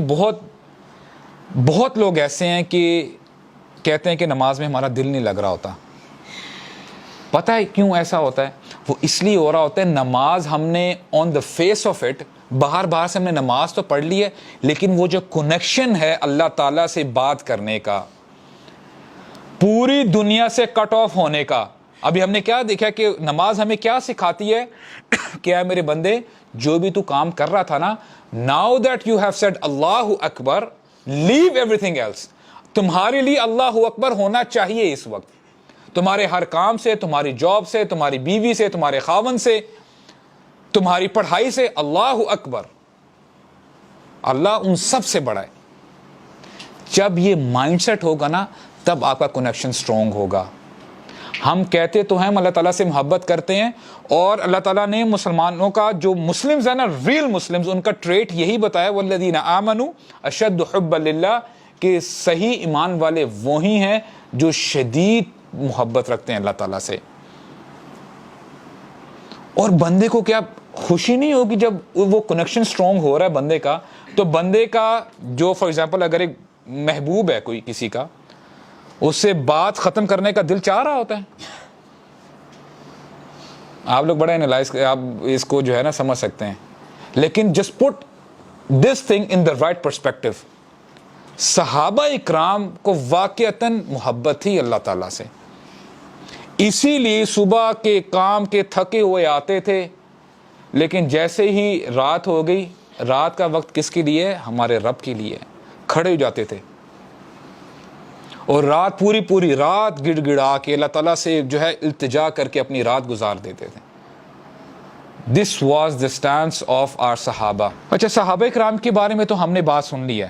بہت لوگ ایسے ہیں کہ کہتے ہیں کہ نماز میں ہمارا دل نہیں لگ رہا ہوتا. پتہ ہے کیوں ایسا ہوتا ہے؟ وہ اس لیے ہو رہا ہوتا ہے نماز ہم نے آن دا فیس آف اٹ، باہر سے ہم نے نماز تو پڑھ لی ہے، لیکن وہ جو کنیکشن ہے اللہ تعالیٰ سے بات کرنے کا، پوری دنیا سے کٹ آف ہونے کا. ابھی ہم نے کیا دیکھا کہ نماز ہمیں کیا سکھاتی ہے کہ اے میرے بندے، جو بھی تو کام کر رہا تھا نا، now that you have said اللہ اکبر، لیو ایوری تھنگ ایلس. تمہارے لیے اللہ اکبر ہونا چاہیے اس وقت، تمہارے ہر کام سے، تمہاری جاب سے، تمہاری بیوی سے، تمہارے خاون سے، تمہاری پڑھائی سے، اللہ اکبر، اللہ ان سب سے بڑا ہے. جب یہ مائنڈ سیٹ ہوگا نا، تب آپ کا کنیکشن سٹرونگ ہوگا. ہم کہتے تو ہیں اللہ تعالیٰ سے محبت کرتے ہیں، اور اللہ تعالیٰ نے مسلمانوں کا جو مسلمز ہیں نا، ریل مسلمز، ان کا ٹریٹ یہی بتایا والذین آمنوا اشد حبا للہ، کہ صحیح ایمان والے وہی ہیں جو شدید محبت رکھتے ہیں اللہ تعالیٰ سے. اور بندے کو کیا خوشی نہیں ہوگی جب وہ کنیکشن سٹرونگ ہو رہا ہے بندے کا؟ تو بندے کا جو فار ایگزامپل اگر ایک محبوب ہے کوئی کسی کا، اس سے بات ختم کرنے کا دل چاہ رہا ہوتا ہے. آپ لوگ بڑا انالائز، آپ اس کو جو ہے نا سمجھ سکتے ہیں. لیکن just put this thing in the right perspective. صحابہ اکرام کو واقعتاً محبت تھی اللہ تعالیٰ سے، اسی لیے صبح کے کام کے تھکے ہوئے آتے تھے، لیکن جیسے ہی رات ہو گئی، رات کا وقت کس کے لیے؟ ہمارے رب کے لیے. کھڑے ہو جاتے تھے اور رات پوری رات گڑ گڑا کے اللہ تعالیٰ سے جو ہے التجا کر کے اپنی رات گزار دیتے تھے. This was the stance of our صحابہ. اچھا، صحابہ اکرام کے بارے میں تو ہم نے بات سن لی ہے.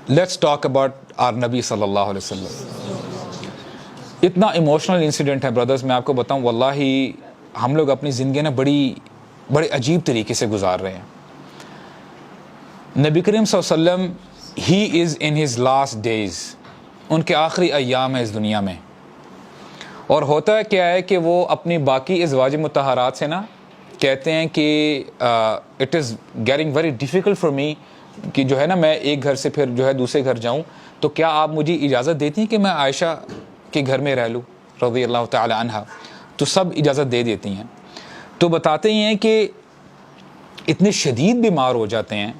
لیٹس ٹاک اباؤٹ آر نبی صلی اللہ علیہ وسلم. اتنا ایموشنل انسیڈنٹ ہے بردرز، میں آپ کو بتاؤں واللہ ہم لوگ اپنی زندگی نا بڑے عجیب طریقے سے گزار رہے ہیں. نبی کریم صلی اللہ علیہ وسلم ہی از ان ہز لاسٹ ڈیز، ان کے آخری ایام ہیں اس دنیا میں. اور ہوتا ہے کیا ہے کہ وہ اپنی باقی ازواج مطہرات سے نا کہتے ہیں کہ it is getting very difficult for me, کہ جو ہے نا میں ایک گھر سے پھر جو ہے دوسرے گھر جاؤں، تو کیا آپ مجھے اجازت دیتی ہیں کہ میں عائشہ کے گھر میں رہ لوں رضی اللہ تعالی عنہا؟ تو سب اجازت دے دیتی ہیں. تو بتاتے ہیں کہ اتنے شدید بیمار ہو جاتے ہیں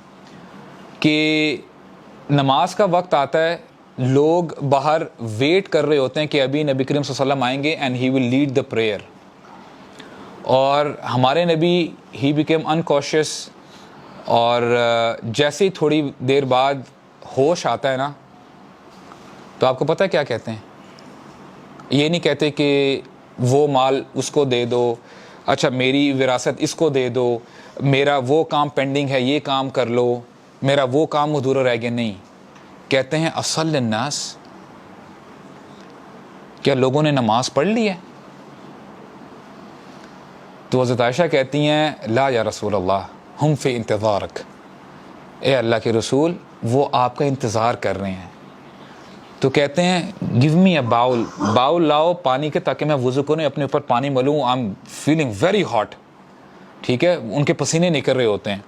کہ نماز کا وقت آتا ہے، لوگ باہر ویٹ کر رہے ہوتے ہیں کہ ابھی نبی کریم صلی اللہ علیہ وسلم آئیں گے and he will lead the prayer. اور ہمارے نبی ہی بیکیم انکاشیس، اور جیسے ہی تھوڑی دیر بعد ہوش آتا ہے نا، تو آپ کو پتہ ہے کیا کہتے ہیں؟ یہ نہیں کہتے کہ وہ مال اس کو دے دو، اچھا میری وراثت اس کو دے دو، میرا وہ کام پینڈنگ ہے یہ کام کر لو، میرا وہ کام ادھورا رہ گیا. نہیں، کہتے ہیں اصل الناس، کیا لوگوں نے نماز پڑھ لی ہے؟ تو حضرت عائشہ کہتی ہیں لا یا رسول اللہ ہم فی انتظارک، اے اللہ کے رسول وہ آپ کا انتظار کر رہے ہیں. تو کہتے ہیں گیو می اے باؤل لاؤ پانی کے تاکہ میں وضو کروں, اپنے اوپر پانی ملوں, I am feeling very hot. ٹھیک ہے, ان کے پسینے نکل رہے ہوتے ہیں.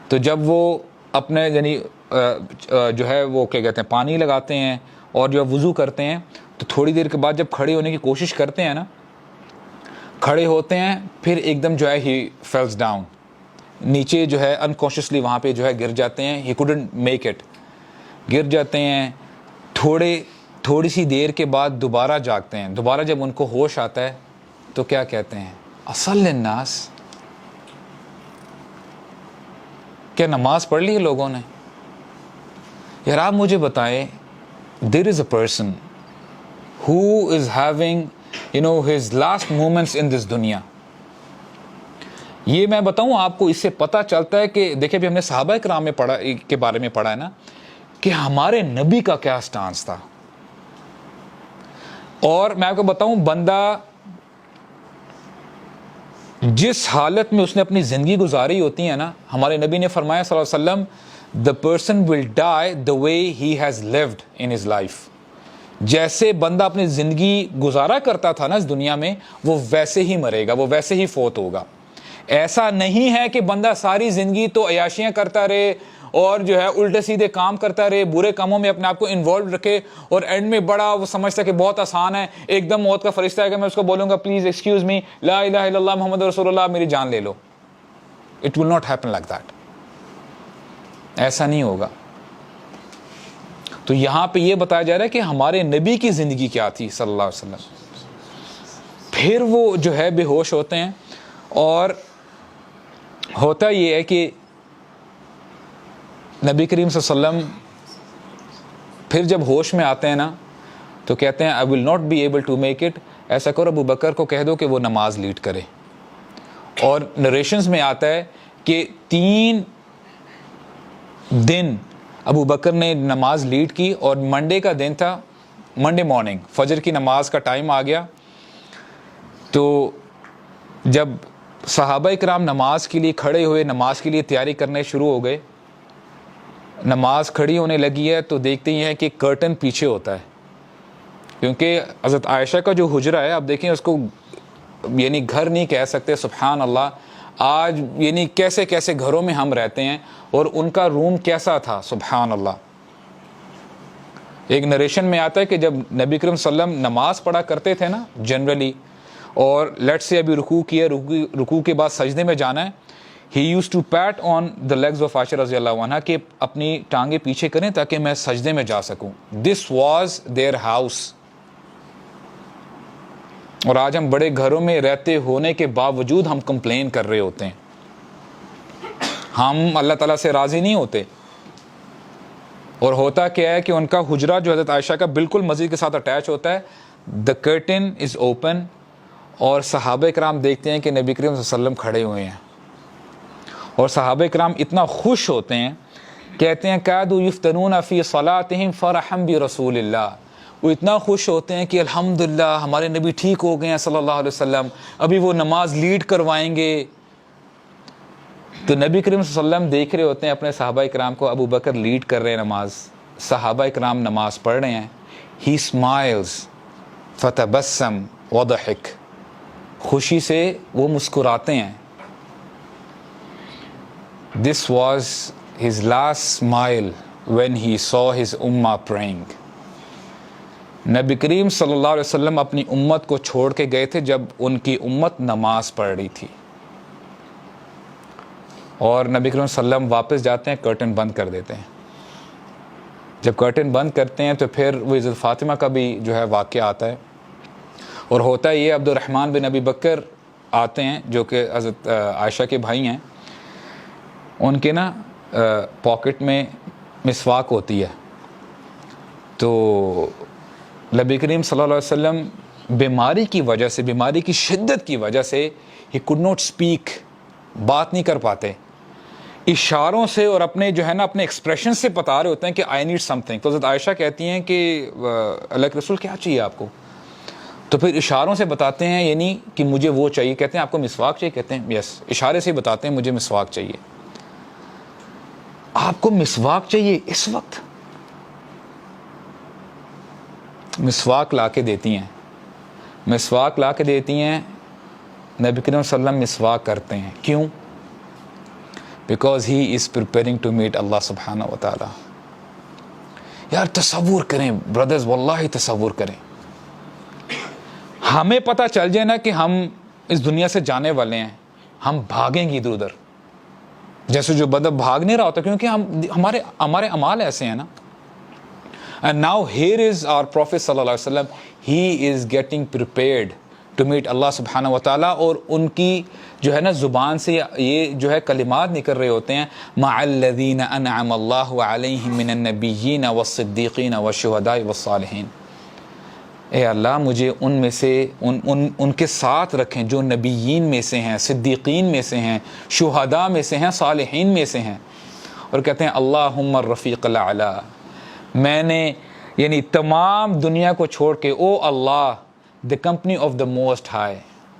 تو جب وہ اپنے یعنی جو ہے وہ کیا کہتے ہیں پانی لگاتے ہیں اور جو وضو کرتے ہیں, تو تھوڑی دیر کے بعد جب کھڑے ہونے کی کوشش کرتے ہیں نا, کھڑے ہوتے ہیں, پھر ایک دم جو ہے ہی فیلز ڈاؤن, نیچے جو ہے انکانشیسلی وہاں پہ جو ہے گر جاتے ہیں. ہی کوڈنٹ میک اٹ, گر جاتے ہیں. تھوڑی سی دیر کے بعد دوبارہ جاگتے ہیں. دوبارہ جب ان کو ہوش آتا ہے تو کیا کہتے ہیں, اصل الناس, کیا نماز پڑھ لی ہے لوگوں نے؟ یار آپ مجھے بتائیں, there is a person who is having his last moments in this دنیا. یہ میں بتاؤں آپ کو, اس سے پتہ چلتا ہے کہ دیکھیں ابھی ہم نے صحابہ کرام میں پڑھا کے بارے میں پڑھا ہے نا, کہ ہمارے نبی کا کیا سٹانس تھا. اور میں آپ کو بتاؤں, بندہ جس حالت میں اس نے اپنی زندگی گزاری ہوتی ہے نا, ہمارے نبی نے فرمایا صلی اللہ علیہ وسلم, the person will die the way he has lived in his life. جیسے بندہ اپنی زندگی گزارا کرتا تھا نا اس دنیا میں, وہ ویسے ہی مرے گا, وہ ویسے ہی فوت ہوگا. ایسا نہیں ہے کہ بندہ ساری زندگی تو عیاشیاں کرتا رہے اور جو ہے الٹے سیدھے کام کرتا رہے, برے کاموں میں اپنے آپ کو انوالو رکھے, اور اینڈ میں بڑا وہ سمجھتا کہ بہت آسان ہے, ایک دم موت کا فرشتہ ہے کہ میں اس کو بولوں گا پلیز ایکسکیوز می, لا الہ الا اللہ محمد رسول اللہ, میری جان لے لو. It will not happen like that. ایسا نہیں ہوگا. تو یہاں پہ یہ بتایا جا رہا ہے کہ ہمارے نبی کی زندگی کیا تھی صلی اللہ علیہ وسلم. پھر وہ جو ہے بے ہوش ہوتے ہیں, اور ہوتا یہ ہے کہ نبی کریم صلی اللہ علیہ وسلم پھر جب ہوش میں آتے ہیں نا, تو کہتے ہیں I will not be able to make it. ایسا کرو ابو بکر کو کہہ دو کہ وہ نماز لیڈ کرے. اور نریشنز میں آتا ہے کہ 3 دن ابو بکر نے نماز لیڈ کی, اور منڈے کا دن تھا, منڈے مارننگ فجر کی نماز کا ٹائم آ گیا. تو جب صحابہ کرام نماز کے لیے کھڑے ہوئے, نماز کے لیے تیاری کرنے شروع ہو گئے, نماز کھڑی ہونے لگی ہے, تو دیکھتے ہی ہیں کہ کرٹن پیچھے ہوتا ہے, کیونکہ حضرت عائشہ کا جو حجرہ ہے, اب دیکھیں اس کو یعنی گھر نہیں کہہ سکتے, سبحان اللہ, آج یعنی کیسے کیسے گھروں میں ہم رہتے ہیں, اور ان کا روم کیسا تھا, سبحان اللہ. ایک نریشن میں آتا ہے کہ جب نبی کریم صلی اللہ علیہ وسلم نماز پڑھا کرتے تھے نا جنرلی, اور لیٹ سے ابھی رکوع کیا, رکوع کے بعد سجدے میں جانا ہے, he used to pat on the legs of عائشہ رضی اللہ عنہ, کہ اپنی ٹانگیں پیچھے کریں تاکہ میں سجدے میں جا سکوں. This was their house. اور آج ہم بڑے گھروں میں رہتے ہونے کے باوجود ہم کمپلین کر رہے ہوتے ہیں, ہم اللہ تعالیٰ سے راضی نہیں ہوتے. اور ہوتا کیا ہے کہ ان کا حجرہ جو حضرت عائشہ کا بالکل مسجد کے ساتھ اٹیچ ہوتا ہے, the curtain is open, اور صحابہ کرام دیکھتے ہیں کہ نبی کریم صلی اللہ علیہ وسلم کھڑے ہوئے ہیں, اور صحابہ کرام اتنا خوش ہوتے ہیں, کہتے ہیں کادوا یفتنون فی صلاتہم فرحا برسول اللہ. وہ اتنا خوش ہوتے ہیں کہ الحمدللہ ہمارے نبی ٹھیک ہو گئے ہیں صلی اللہ علیہ وسلم, ابھی وہ نماز لیڈ کروائیں گے. تو نبی کریم صلی اللہ علیہ وسلم دیکھ رہے ہوتے ہیں اپنے صحابہ کرام کو, ابو بکر لیڈ کر رہے ہیں نماز, صحابہ کرام نماز پڑھ رہے ہیں. ہی اسمائلز فتبسم وضحک, خوشی سے وہ مسکراتے ہیں. This was his last smile when he saw his ummah praying. نبی کریم صلی اللہ علیہ وسلم اپنی امت کو چھوڑ کے گئے تھے جب ان کی امت نماز پڑھ رہی تھی, اور نبی کریم صلی اللہ علیہ وسلم واپس جاتے ہیں, کرٹن بند کر دیتے ہیں. جب کرٹن بند کرتے ہیں تو پھر وہ حضرت فاطمہ کا بھی جو ہے واقعہ آتا ہے, اور ہوتا ہے یہ عبد الرحمن بن ابی بکر آتے ہیں جو کہ حضرت عائشہ کے بھائی ہیں. ان کے نا پاکٹ میں مسواک ہوتی ہے, تو نبی کریم صلی اللہ علیہ وسلم بیماری کی وجہ سے, بیماری کی شدت کی وجہ سے ہی could not speak, بات نہیں کر پاتے, اشاروں سے اور اپنے جو ہے نا اپنے ایکسپریشن سے بتا رہے ہوتے ہیں کہ آئی نیڈ سم تھنگ. تو حضرت عائشہ کہتی ہیں کہ اللہ کے رسول کیا چاہیے آپ کو, تو پھر اشاروں سے بتاتے ہیں یعنی کہ مجھے وہ چاہیے. کہتے ہیں آپ کو مسواک چاہیے, کہتے ہیں یس, اشارے سے بتاتے ہیں مجھے مسواک چاہیے. آپ کو مسواک چاہیے اس وقت، مسواک لا کے دیتی ہیں، مسواک لا کے دیتی ہیں، نبی کریم صلی اللہ علیہ وسلم مسواک کرتے ہیں، کیوں؟ Because he is preparing to meet اللہ سبحانہ و تعالی. یار تصور کریں بردرز، واللہ تصور کریں، ہمیں پتہ چل جائے نا کہ ہم اس دنیا سے جانے والے ہیں، ہم بھاگیں گے ادھر ادھر، جیسے جو بندہ بھاگ نہیں رہا ہوتا، کیونکہ ہمارے اعمال ایسے ہیں نا. And now here is our Prophet صلی اللہ علیہ وسلم, he is getting prepared to meet Allah سبحانہ و تعالیٰ, اور ان کی جو ہے نا زبان سے یہ جو ہے کلمات نکل رہے ہوتے ہیں، مع الذین انعم اللہ علیہم من النبیین والصدیقین والشہداء والصالحین. اے اللہ مجھے ان میں سے ان کے ساتھ رکھیں جو نبیین میں سے ہیں، صدیقین میں سے ہیں، شہداء میں سے ہیں، صالحین میں سے ہیں. اور کہتے ہیں اللہم الرفیق الاعلی، میں نے یعنی تمام دنیا کو چھوڑ کے، او اللہ the company of the most high،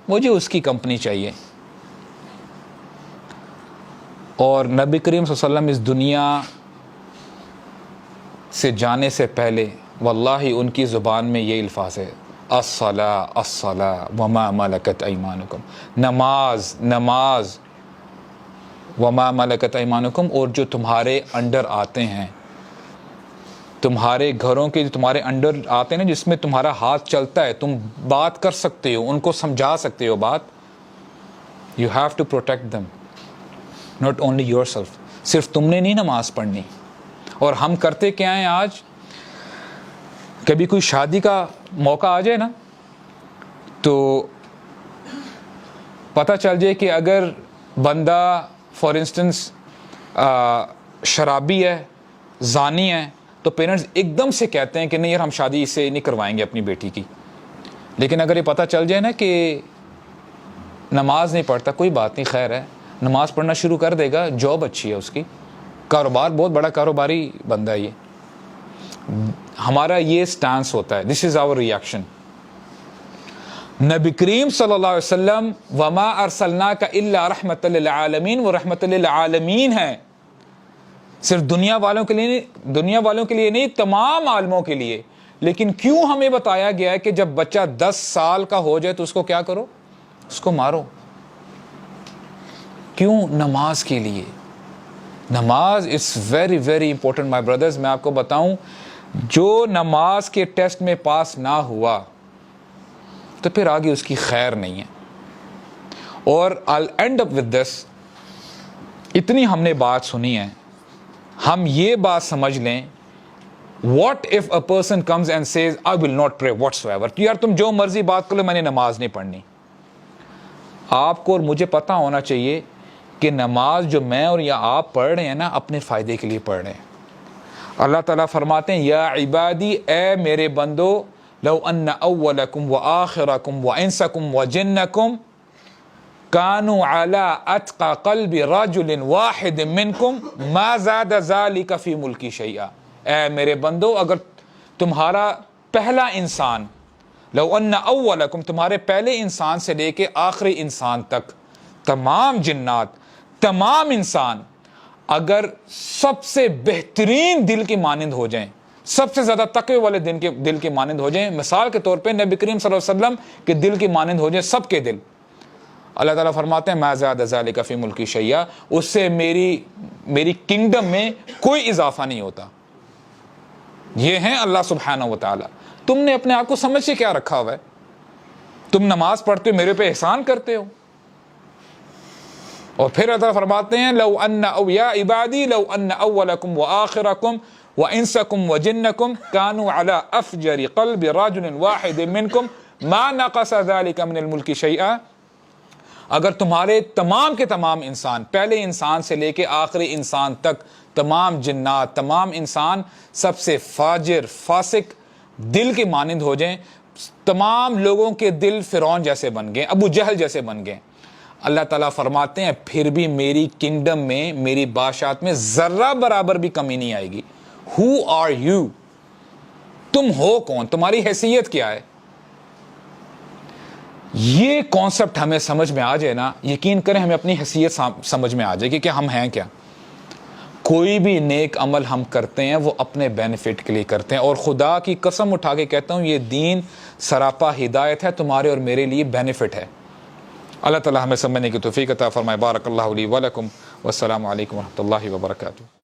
مجھے اس کی کمپنی چاہیے. اور نبی کریم صلی اللہ علیہ وسلم اس دنیا سے جانے سے پہلے واللہ ان کی زبان میں یہ الفاظ ہے، الصلاۃ الصلاۃ وما ملکت ایمانکم، نماز نماز، وما ملکت ایمانکم، اور جو تمہارے انڈر آتے ہیں، تمہارے گھروں کے جو تمہارے انڈر آتے ہیں نا، جس میں تمہارا ہاتھ چلتا ہے، تم بات کر سکتے ہو، ان کو سمجھا سکتے ہو بات. You have to protect them, not only yourself. صرف تم نے نہیں نماز پڑھنی. اور ہم کرتے کیا ہیں آج، کبھی کوئی شادی کا موقع آ جائے نا تو پتہ چل جائے کہ اگر بندہ فار انسٹنس شرابی ہے، زانی ہے، تو پیرنٹس ایک دم سے کہتے ہیں کہ نہیں یار ہم شادی اس سے نہیں کروائیں گے اپنی بیٹی کی. لیکن اگر یہ پتہ چل جائے نا کہ نماز نہیں پڑھتا، کوئی بات نہیں، خیر ہے، نماز پڑھنا شروع کر دے گا، جاب اچھی ہے اس کی، کاروبار بہت بڑا کاروباری بندہ ہے یہ. ہمارا یہ سٹانس ہوتا ہے، دس از آور ریئیکشن. نبی کریم صلی اللہ علیہ وسلم وما ارسلناک الا رحمۃ للعالمین، وہ رحمۃ للعالمین ہے، صرف دنیا والوں کے لیے نہیں، تمام عالموں کے لیے. لیکن کیوں ہمیں بتایا گیا ہے کہ جب بچہ 10 سال کا ہو جائے تو اس کو کیا کرو، اس کو مارو. کیوں؟ نماز کے لیے. نماز is very very important my brothers. میں آپ کو بتاؤں، جو نماز کے ٹیسٹ میں پاس نہ ہوا تو پھر آگے اس کی خیر نہیں ہے. اور I'll end up with this، اتنی ہم نے بات سنی ہے، ہم یہ بات سمجھ لیں، what if a person comes and says I will not pray whatsoever، یار تم جو مرضی بات کرو، میں نے نماز نہیں پڑھنی. آپ کو اور مجھے پتہ ہونا چاہیے کہ نماز جو میں اور یا آپ پڑھ رہے ہیں نا، اپنے فائدے کے لیے پڑھ رہے ہیں. اللہ تعالیٰ فرماتے ہیں یا عبادی، اے میرے بندو، لو ان اولکم وآخرکم وانسکم وجنکم کانوا علی اتقى قلب رجل واحد منکم ما زاد ذلک فی ملکی شیئا. اے میرے بندو، اگر تمہارا پہلا انسان، لو ان اولکم، تمہارے پہلے انسان سے لے کے آخری انسان تک، تمام جنات، تمام انسان، اگر سب سے بہترین دل کے مانند ہو جائیں، سب سے زیادہ تقوی والے دل کے مانند ہو جائیں، مثال کے طور پہ نبی کریم صلی اللہ علیہ وسلم کے دل کے مانند ہو جائیں، سب کے دل، اللہ تعالیٰ فرماتے ہیں ما زاد ذلک فی ملکی شیئا، اس سے میری کنگڈم میں کوئی اضافہ نہیں ہوتا. یہ ہیں اللہ سبحانہ و تعالیٰ. تم نے اپنے آپ کو سمجھ کے کیا رکھا ہوا ہے؟ تم نماز پڑھتے ہو، میرے پہ احسان کرتے ہو. اور پھر اللہ فرماتے ہیں لو ان یا عبادی لو ان اولکم وآخرکم وانسکم وجنکم کانوا علی افجر قلب رجل واحد منکم ما نقص ذلک من الملک شیئا. اگر تمہارے تمام کے تمام انسان، پہلے انسان سے لے کے آخری انسان تک، تمام جنات، تمام انسان سب سے فاجر فاسق دل کے مانند ہو جائیں، تمام لوگوں کے دل فرعون جیسے بن گئے، ابو جہل جیسے بن گئے، اللہ تعالیٰ فرماتے ہیں پھر بھی میری کنگڈم میں، میری بادشاہت میں ذرہ برابر بھی کمی نہیں آئے گی. Who are you؟ تم ہو کون؟ تمہاری حیثیت کیا ہے؟ یہ کانسیپٹ ہمیں سمجھ میں آ جائے نا، یقین کریں ہمیں اپنی حیثیت سمجھ میں آ جائے گی کہ ہم ہیں کیا. کوئی بھی نیک عمل ہم کرتے ہیں وہ اپنے بینیفٹ کے لیے کرتے ہیں، اور خدا کی قسم اٹھا کے کہتا ہوں یہ دین سراپا ہدایت ہے، تمہارے اور میرے لیے بینیفٹ ہے۔ اللہ تعالی ہمیں سمجھنے کی توفیق عطا فرمائے۔ بارک اللہ لی ولکم، والسلام علیکم ورحمۃ اللہ وبرکاتہ۔